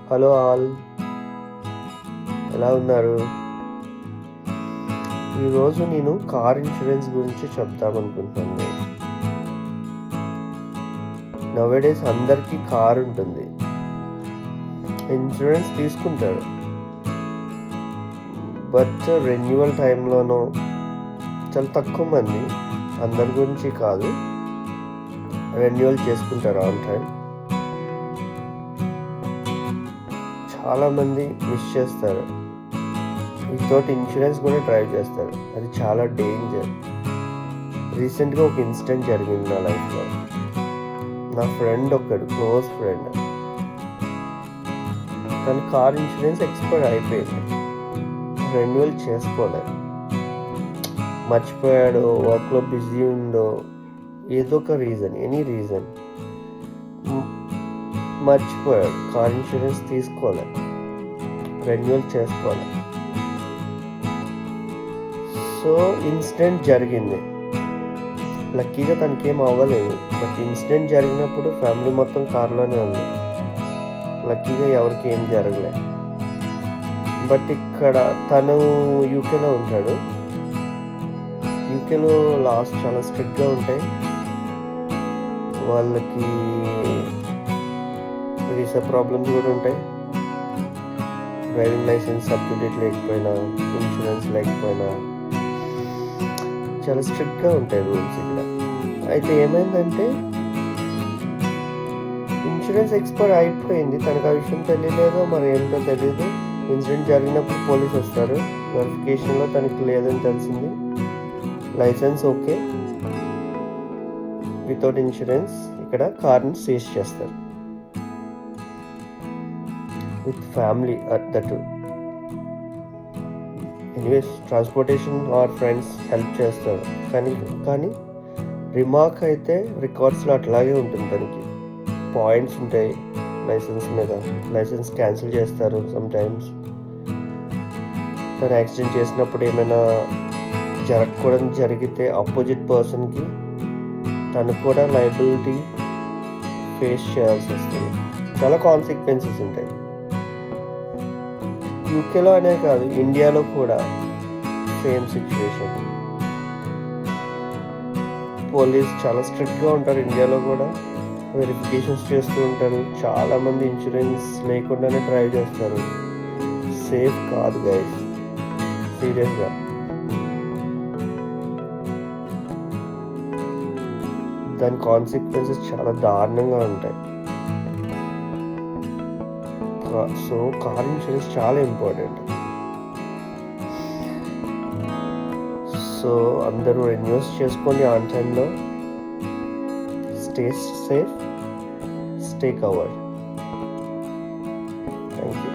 Hello all, ఎలా ఉన్నారు? ఈరోజు నేను కార్ ఇన్సూరెన్స్ గురించి చెప్దామనుకుంటున్నాను. నవేడేస్ అందరికీ కార్ ఉంటుంది, ఇన్సూరెన్స్ తీసుకుంటారు. బట్ రెన్యువల్ టైంలోనో చాలా తక్కువ మంది, అందరి గురించి కాదు, రెన్యువల్ చేసుకుంటారు ఆన్ టైం. చాలామంది మిస్ చేస్తారు, వితౌట్ ఇన్సూరెన్స్ కూడా డ్రైవ్ చేస్తారు. అది చాలా డేంజర్. రీసెంట్గా ఒక ఇన్సిడెంట్ జరిగింది నా లైఫ్లో. నా ఫ్రెండ్ ఒకడు, క్లోజ్ ఫ్రెండ్, తన కార్ ఇన్సూరెన్స్ ఎక్స్పైర్ అయిపోయింది, రెన్యువల్ చేసుకోలేదు. మర్చిపోయాడో, వర్క్లో బిజీ ఉందో, ఏదో ఒక రీజన్, ఎనీ రీజన్ మర్చిపోయాడు. కార్ ఇన్సూరెన్స్ తీసుకోలేదు, రెన్యువల్ చేసుకోలేదు. సో ఇన్సిడెంట్ జరిగింది. లక్కీగా తనకేం అవ్వలేదు. బట్ ఇన్సిడెంట్ జరిగినప్పుడు ఫ్యామిలీ మొత్తం కార్లోనే ఉంది. లక్కీగా ఎవరికి ఏం జరగలేదు. బట్ ఇక్కడ తను యూకేలో ఉంటాడు. యూకేలో లాస్ట్ చాలా స్ట్రిక్ట్గా ఉంటాయి. వాళ్ళకి వీసా ప్రాబ్లమ్స్ కూడా ఉంటాయి. Driving licence up to date లేకపోయినా, ఇన్సూరెన్స్ లేకపోయినా చాలా స్ట్రిక్ట్గా ఉంటాయి రూల్స్ ఇక్కడ. అయితే ఏమైందంటే ఇన్సూరెన్స్ ఎక్స్పైర్ అయిపోయింది. తనకు ఆ విషయం తెలియలేదో మరి ఏంటో తెలియదు. ఇన్సిడెంట్ జరిగినప్పుడు పోలీస్ వస్తారు. వెరిఫికేషన్లో తనకి లేదని తెలిసింది. లైసెన్స్ ఓకే, వితౌట్ ఇన్సూరెన్స్ ఇక్కడ కార్ని సీజ్ చేస్తారు. With family at that. Anyways transportation or friends help చేస్తారు. కానీ రిమార్క్ అయితే రికార్డ్స్లో అట్లాగే ఉంటుంది. తనకి పాయింట్స్ ఉంటాయి లైసెన్స్ మీద. లైసెన్స్ క్యాన్సిల్ చేస్తారు సమ్ టైమ్స్. తను యాక్సిడెంట్ చేసినప్పుడు ఏమైనా జరగకూడదు జరిగితే ఆపోజిట్ పర్సన్కి తను కూడా లయబిలిటీ ఫేస్ చేయాల్సి వస్తుంది. చాలా కాన్సిక్వెన్సెస్ ఉంటాయి. యూకేలో అనే కాదు, ఇండియాలో కూడా సేమ్ సిచ్యువేషన్. పోలీస్ చాలా స్ట్రిక్ట్గా ఉంటారు. ఇండియాలో కూడా వెరిఫికేషన్స్ చేస్తూ ఉంటారు. చాలామంది ఇన్సూరెన్స్ లేకుండానే డ్రైవ్ చేస్తారు. సేఫ్ కాదు గైస్, సీరియస్గా. దాని కాన్సిక్వెన్సెస్ చాలా దారుణంగా ఉంటాయి. సో కార్ ఇన్సూరెన్స్ చాలా ఇంపార్టెంట్. సో అందరూ రెన్యూస్ చేసుకోండి ఆన్ టైంలో. Stay safe, stay covered. Thank you.